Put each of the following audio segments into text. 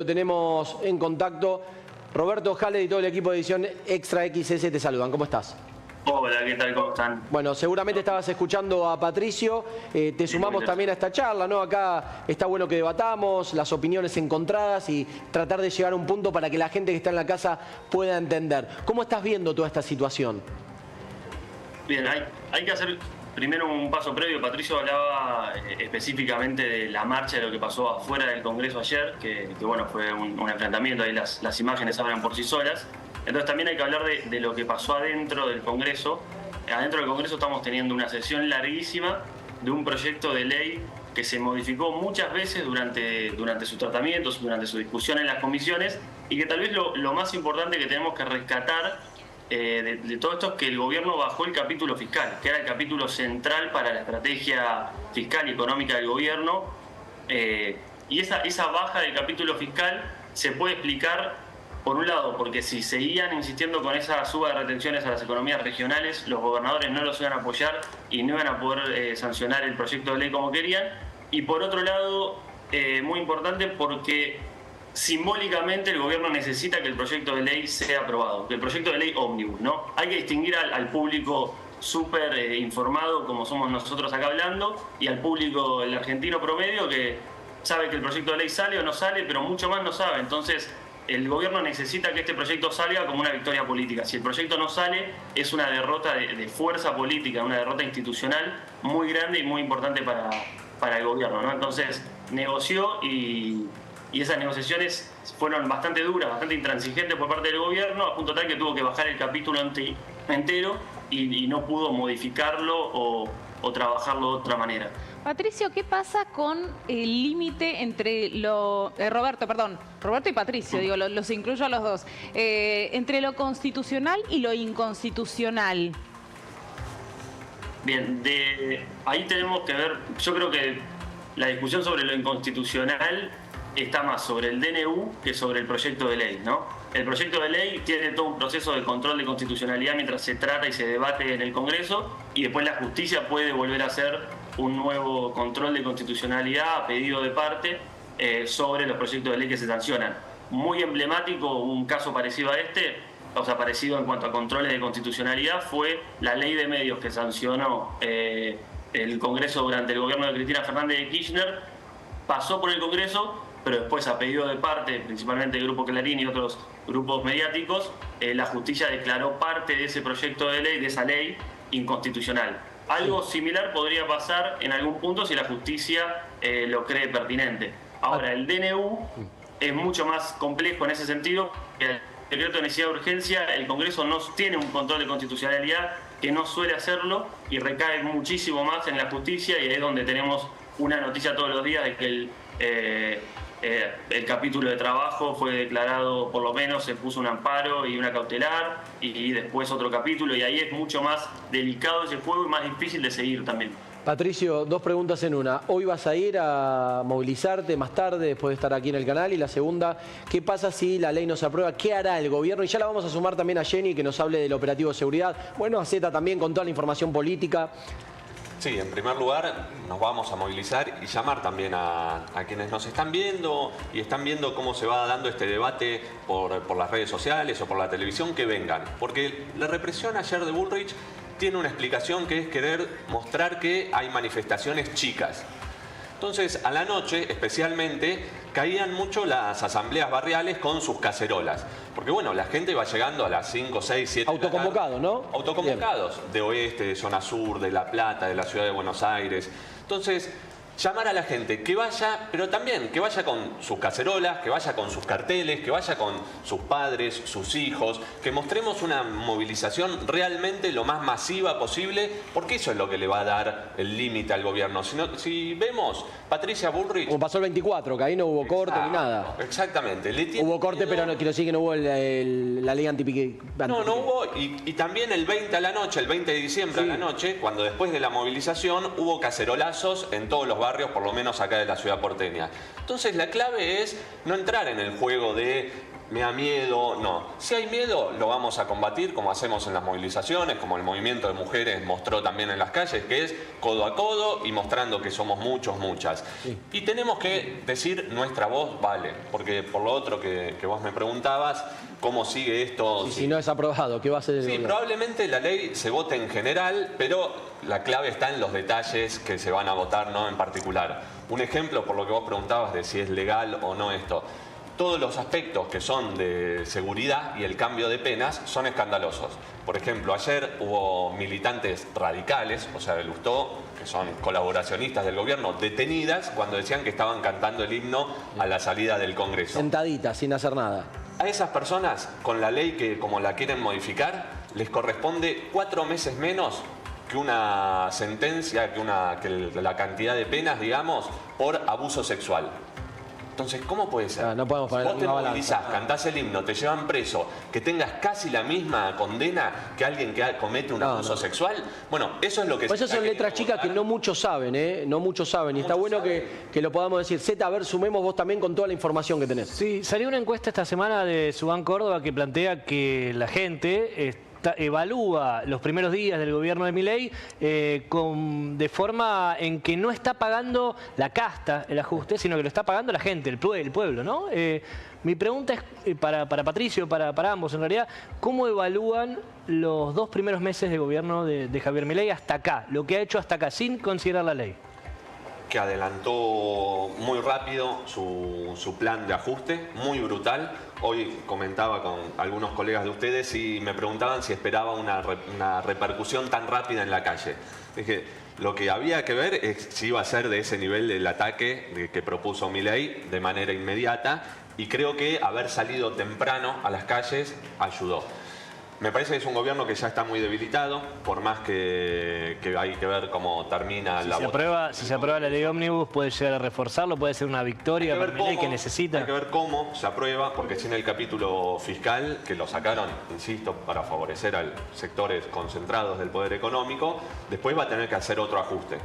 Tenemos en contacto Roberto Jale y todo el equipo de edición Extra XS te saludan. ¿Cómo estás? Hola, ¿qué tal? ¿Cómo están? Bueno, seguramente estabas escuchando a Patricio. Te sumamos también a esta charla, ¿no? Acá está bueno que debatamos las opiniones encontradas y tratar de llegar a un punto para que la gente que está en la casa pueda entender. ¿Cómo estás viendo toda esta situación? Bien, hay que hacer primero un paso previo. Patricio hablaba específicamente de la marcha, de lo que pasó afuera del Congreso ayer, que bueno, fue un enfrentamiento, ahí las imágenes hablan por sí solas. Entonces también hay que hablar de lo que pasó adentro del Congreso. Adentro del Congreso estamos teniendo una sesión larguísima de un proyecto de ley que se modificó muchas veces durante sus tratamientos, durante su discusión en las comisiones, y que tal vez lo más importante que tenemos que rescatar de todo esto es que el gobierno bajó el capítulo fiscal, que era el capítulo central para la estrategia fiscal y económica del gobierno, y esa baja del capítulo fiscal se puede explicar, por un lado, porque si seguían insistiendo con esa suba de retenciones a las economías regionales, los gobernadores no los iban a apoyar y no iban a poder sancionar el proyecto de ley como querían, y por otro lado, muy importante porque simbólicamente el gobierno necesita que el proyecto de ley sea aprobado, que el proyecto de ley ómnibus, ¿no? Hay que distinguir al público súper informado, como somos nosotros acá hablando, y al público, el argentino promedio, que sabe que el proyecto de ley sale o no sale, pero mucho más no sabe. Entonces, el gobierno necesita que este proyecto salga como una victoria política. Si el proyecto no sale, es una derrota de fuerza política, una derrota institucional muy grande y muy importante para el gobierno, ¿no? Entonces, negoció y esas negociaciones fueron bastante duras, bastante intransigentes por parte del gobierno, a punto tal que tuvo que bajar el capítulo entero y no pudo modificarlo o trabajarlo de otra manera. Patricio, ¿qué pasa con el límite entre Roberto y Patricio, digo, los incluyo a los dos, entre lo constitucional y lo inconstitucional? Bien, ahí tenemos que ver, yo creo que la discusión sobre lo inconstitucional está más sobre el DNU que sobre el proyecto de ley, ¿no? El proyecto de ley tiene todo un proceso de control de constitucionalidad mientras se trata y se debate en el Congreso, y después la justicia puede volver a hacer un nuevo control de constitucionalidad a pedido de parte sobre los proyectos de ley que se sancionan. Muy emblemático, un caso parecido a este, o sea, parecido en cuanto a controles de constitucionalidad, fue la ley de medios que sancionó el Congreso durante el gobierno de Cristina Fernández de Kirchner. Pasó por el Congreso, pero después, a pedido de parte, principalmente el Grupo Clarín y otros grupos mediáticos, la justicia declaró parte de ese proyecto de ley, de esa ley, inconstitucional. Algo similar podría pasar en algún punto si la justicia lo cree pertinente. Ahora, el DNU es mucho más complejo en ese sentido. El decreto de necesidad de urgencia, el Congreso no tiene un control de constitucionalidad, que no suele hacerlo, y recae muchísimo más en la justicia, y ahí es donde tenemos una noticia todos los días de que el capítulo de trabajo fue declarado, por lo menos se puso un amparo y una cautelar, y después otro capítulo, y ahí es mucho más delicado ese juego y más difícil de seguir también. Patricio, dos preguntas en una. ¿Hoy vas a ir a movilizarte más tarde después de estar aquí en el canal? Y la segunda, ¿qué pasa si la ley no se aprueba? ¿Qué hará el gobierno? Y ya la vamos a sumar también a Jenny, que nos hable del operativo de seguridad. Bueno, a Zeta también con toda la información política. Sí, en primer lugar nos vamos a movilizar y llamar también a quienes nos están viendo y están viendo cómo se va dando este debate por las redes sociales o por la televisión, que vengan. Porque la represión ayer de Bullrich tiene una explicación, que es querer mostrar que hay manifestaciones chicas. Entonces, a la noche, especialmente, caían mucho las asambleas barriales con sus cacerolas. Porque, bueno, la gente va llegando a las 5, 6, 7... Autoconvocados, ¿no? Autoconvocados. Bien. De oeste, de zona sur, de La Plata, de la ciudad de Buenos Aires. Entonces, llamar a la gente que vaya, pero también que vaya con sus cacerolas, que vaya con sus carteles, que vaya con sus padres, sus hijos, que mostremos una movilización realmente lo más masiva posible, porque eso es lo que le va a dar el límite al gobierno. Si vemos, Patricia Bullrich... Como pasó el 24, que ahí no hubo corte ni nada. Exactamente. Hubo corte, pero no, quiero decir que no hubo la ley antipique. No hubo, y también el 20 a la noche, el 20 de diciembre a la noche, cuando después de la movilización hubo cacerolazos en todos los barrios, por lo menos acá de la ciudad porteña. Entonces la clave es no entrar en el juego de me da miedo, no. Si hay miedo, lo vamos a combatir como hacemos en las movilizaciones, como el movimiento de mujeres mostró también en las calles, que es codo a codo y mostrando que somos muchos, muchas. Sí. Y tenemos que decir nuestra voz vale, porque por lo otro que vos me preguntabas, ¿cómo sigue esto? Y si no es aprobado, ¿qué va a hacer el gobierno? Probablemente la ley se vote en general, pero la clave está en los detalles que se van a votar, no en particular. Un ejemplo, por lo que vos preguntabas, de si es legal o no esto. Todos los aspectos que son de seguridad y el cambio de penas son escandalosos. Por ejemplo, ayer hubo militantes radicales, o sea, de Lustó, que son colaboracionistas del gobierno, detenidas cuando decían que estaban cantando el himno a la salida del Congreso. Sentaditas, sin hacer nada. A esas personas, con la ley que como la quieren modificar, les corresponde 4 meses menos que una sentencia, que la cantidad de penas, digamos, por abuso sexual. Entonces, ¿cómo puede ser? No podemos poner vos te movilizás, cantás el himno, te llevan preso, que tengas casi la misma condena que alguien que comete un abuso sexual. Bueno, eso es lo que... Pues esas son letras chicas que no muchos saben, ¿eh? No muchos saben. Y está bueno que lo podamos decir. Zeta, a ver, sumemos vos también con toda la información que tenés. Sí, salió una encuesta esta semana de Subán Córdoba que plantea que la gente evalúa los primeros días del gobierno de Milei de forma en que no está pagando la casta el ajuste, sino que lo está pagando la gente, el pueblo, ¿no? Mi pregunta es para Patricio, para ambos en realidad, ¿cómo evalúan los 2 primeros meses de gobierno de Javier Milei hasta acá, lo que ha hecho hasta acá, sin considerar la ley? Que adelantó muy rápido su plan de ajuste, muy brutal. Hoy comentaba con algunos colegas de ustedes y me preguntaban si esperaba una repercusión tan rápida en la calle. Dije, lo que había que ver es si iba a ser de ese nivel del ataque que propuso Milei de manera inmediata, y creo que haber salido temprano a las calles ayudó. Me parece que es un gobierno que ya está muy debilitado, por más que hay que ver cómo termina la votación. Si se aprueba la ley ómnibus, puede llegar a reforzarlo, puede ser una victoria para Milei que necesita. Hay que ver cómo se aprueba, porque sin el capítulo fiscal, que lo sacaron, insisto, para favorecer a sectores concentrados del poder económico, después va a tener que hacer otro ajuste.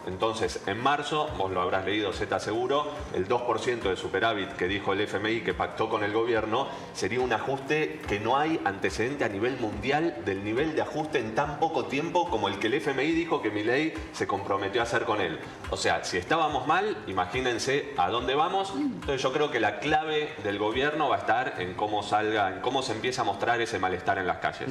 Entonces, en marzo, vos lo habrás leído, Zeta seguro, el 2% de superávit que dijo el FMI que pactó con el gobierno sería un ajuste que no hay antecedente a nivel mundial del nivel de ajuste en tan poco tiempo como el que el FMI dijo que Milei se comprometió a hacer con él. O sea, si estábamos mal, imagínense a dónde vamos. Entonces yo creo que la clave del gobierno va a estar en cómo se empieza a mostrar ese malestar en las calles.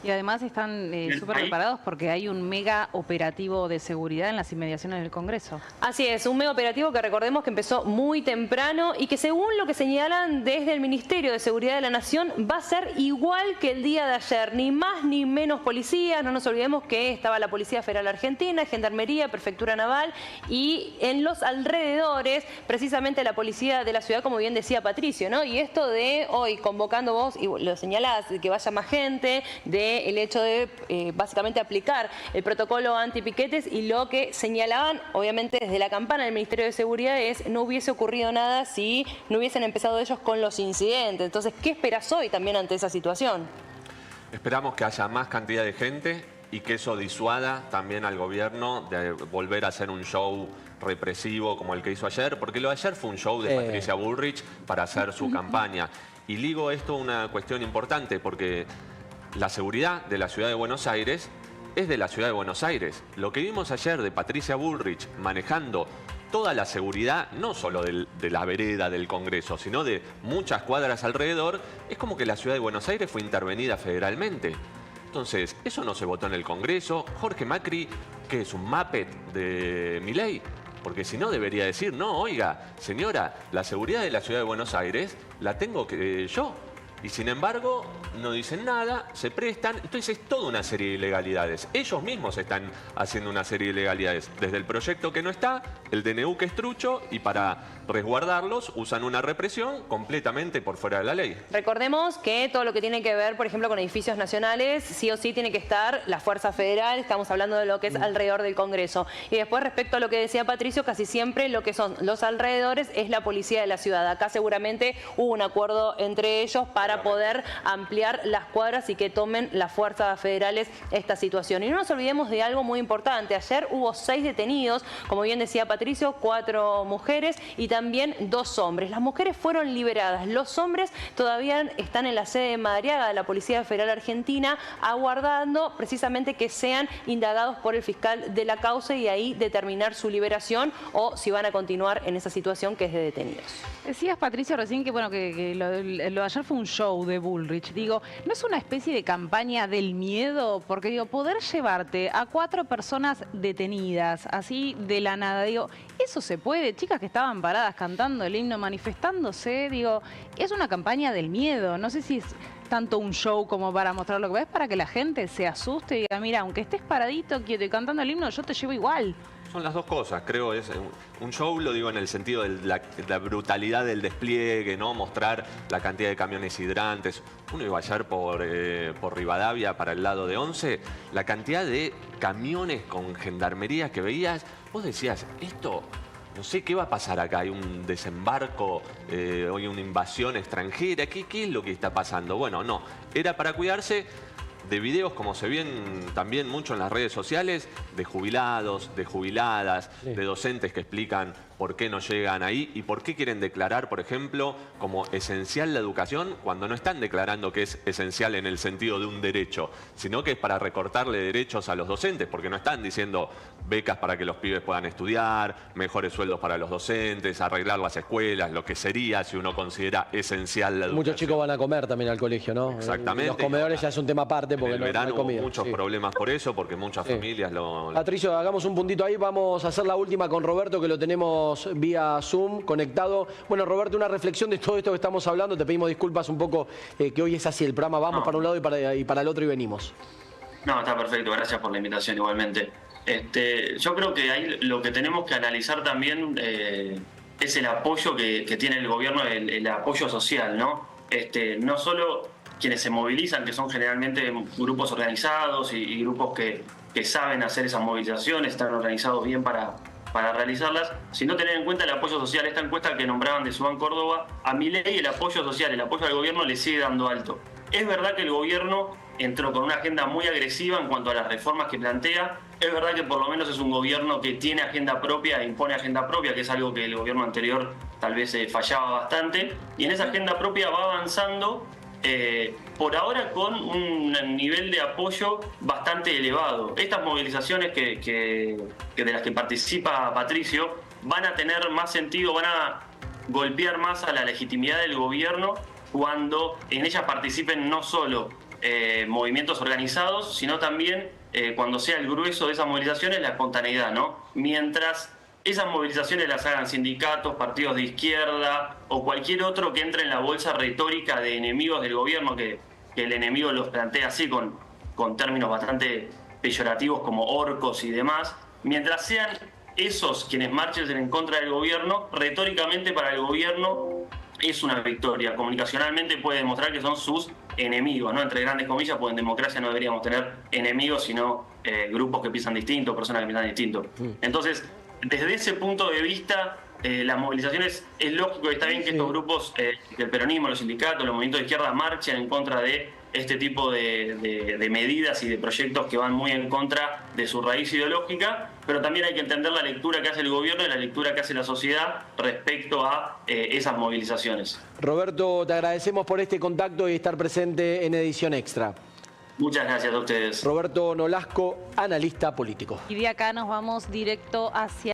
Y además están súper preparados porque hay un mega operativo de seguridad en las inmediaciones del Congreso. Así es, un mega operativo que recordemos que empezó muy temprano y que según lo que señalan desde el Ministerio de Seguridad de la Nación va a ser igual que el día de ayer, ni más ni menos policías. No nos olvidemos que estaba la Policía Federal Argentina, Gendarmería, Prefectura Naval y en los alrededores precisamente la Policía de la Ciudad, como bien decía Patricio, ¿no? Y esto de hoy convocando vos, y lo señalás, que vaya más gente, de el hecho de básicamente aplicar el protocolo antipiquetes, y lo que señalaban obviamente desde la campana del Ministerio de Seguridad es no hubiese ocurrido nada si no hubiesen empezado ellos con los incidentes. Entonces, ¿qué esperas hoy también ante esa situación? Esperamos que haya más cantidad de gente y que eso disuada también al gobierno de volver a hacer un show represivo como el que hizo ayer, porque lo de ayer fue un show de Patricia Bullrich para hacer su campaña. Y ligo esto a una cuestión importante, porque la seguridad de la ciudad de Buenos Aires es de la ciudad de Buenos Aires. Lo que vimos ayer de Patricia Bullrich manejando toda la seguridad, no solo de la vereda del Congreso, sino de muchas cuadras alrededor, es como que la ciudad de Buenos Aires fue intervenida federalmente. Entonces, eso no se votó en el Congreso. Jorge Macri, que es un Muppet de Milei, porque si no debería decir, no, oiga, señora, la seguridad de la ciudad de Buenos Aires la tengo yo. Y sin embargo, no dicen nada, se prestan. Entonces es toda una serie de ilegalidades. Ellos mismos están haciendo una serie de ilegalidades. Desde el proyecto que no está, el DNU que es trucho, y para resguardarlos usan una represión completamente por fuera de la ley. Recordemos que todo lo que tiene que ver, por ejemplo, con edificios nacionales, sí o sí tiene que estar la Fuerza Federal. Estamos hablando de lo que es alrededor del Congreso. Y después, respecto a lo que decía Patricio, casi siempre lo que son los alrededores es la policía de la ciudad. Acá seguramente hubo un acuerdo entre ellos para para poder ampliar las cuadras y que tomen las fuerzas federales esta situación. Y no nos olvidemos de algo muy importante. Ayer hubo 6 detenidos, como bien decía Patricio, 4 mujeres y también 2 hombres. Las mujeres fueron liberadas. Los hombres todavía están en la sede de Madariaga de la Policía Federal Argentina, aguardando precisamente que sean indagados por el fiscal de la causa y ahí determinar su liberación o si van a continuar en esa situación que es de detenidos. Decías, Patricio, recién que bueno que lo de ayer fue un show de Bullrich. Digo, ¿no es una especie de campaña del miedo? Porque digo, poder llevarte a 4 personas detenidas, así de la nada, digo, eso se puede. Chicas que estaban paradas cantando el himno, manifestándose, digo, es una campaña del miedo. No sé si es tanto un show como para mostrar lo que ves, para que la gente se asuste y diga, mira, aunque estés paradito, quieto y cantando el himno, yo te llevo igual. Son las dos cosas, creo, es un show, lo digo en el sentido de la brutalidad del despliegue, ¿no? Mostrar la cantidad de camiones hidrantes. Uno iba ayer por Rivadavia para el lado de Once, la cantidad de camiones con gendarmería que veías, vos decías, esto, no sé qué va a pasar acá, hay un desembarco, hay una invasión extranjera, ¿qué es lo que está pasando? Bueno, no, era para cuidarse de videos, como se ven también mucho en las redes sociales, de jubilados, de jubiladas, sí, de docentes que explican por qué no llegan ahí y por qué quieren declarar, por ejemplo, como esencial la educación cuando no están declarando que es esencial en el sentido de un derecho, sino que es para recortarle derechos a los docentes, porque no están diciendo becas para que los pibes puedan estudiar, mejores sueldos para los docentes, arreglar las escuelas, lo que sería si uno considera esencial la educación. Muchos chicos van a comer también al colegio, ¿no? Exactamente. Los comedores ya es un tema aparte porque en el verano no hay comida. hubo muchos problemas por eso, porque muchas familias lo... Patricio, hagamos un puntito ahí, vamos a hacer la última con Roberto, que lo tenemos vía Zoom conectado. Bueno, Roberto, una reflexión de todo esto que estamos hablando. Te pedimos disculpas un poco que hoy es así el programa. Vamos para un lado y para el otro y venimos. No, está perfecto. Gracias por la invitación igualmente. Yo creo que ahí lo que tenemos que analizar también es el apoyo que tiene el gobierno, el apoyo social, ¿no? No solo quienes se movilizan, que son generalmente grupos organizados y grupos que saben hacer esas movilizaciones, están organizados bien para realizarlas, sino tener en cuenta el apoyo social. Esta encuesta que nombraban de Subán Córdoba, a Milei el apoyo social, el apoyo al gobierno le sigue dando alto. Es verdad que el gobierno entró con una agenda muy agresiva en cuanto a las reformas que plantea. Es verdad que por lo menos es un gobierno que tiene agenda propia e impone agenda propia, que es algo que el gobierno anterior tal vez fallaba bastante. Y en esa agenda propia va avanzando, por ahora con un nivel de apoyo bastante elevado. Estas movilizaciones que de las que participa Patricio van a tener más sentido, van a golpear más a la legitimidad del gobierno cuando en ellas participen no solo movimientos organizados, sino también cuando sea el grueso de esas movilizaciones la espontaneidad, ¿no? Mientras esas movilizaciones las hagan sindicatos, partidos de izquierda o cualquier otro que entre en la bolsa retórica de enemigos del gobierno, que el enemigo los plantea así con términos bastante peyorativos como orcos y demás, mientras sean esos quienes marchen en contra del gobierno, retóricamente para el gobierno es una victoria. Comunicacionalmente puede demostrar que son sus enemigos, ¿no? Entre grandes comillas, pues en democracia no deberíamos tener enemigos, sino grupos que piensan distinto, personas que piensan distinto. Entonces, desde ese punto de vista, las movilizaciones, es lógico y está bien que estos grupos, que el peronismo, los sindicatos, los movimientos de izquierda marchen en contra de este tipo de medidas y de proyectos que van muy en contra de su raíz ideológica, pero también hay que entender la lectura que hace el gobierno y la lectura que hace la sociedad respecto a esas movilizaciones. Roberto, te agradecemos por este contacto y estar presente en Edición Extra. Muchas gracias a ustedes. Roberto Nolasco, analista político. Y de acá nos vamos directo hacia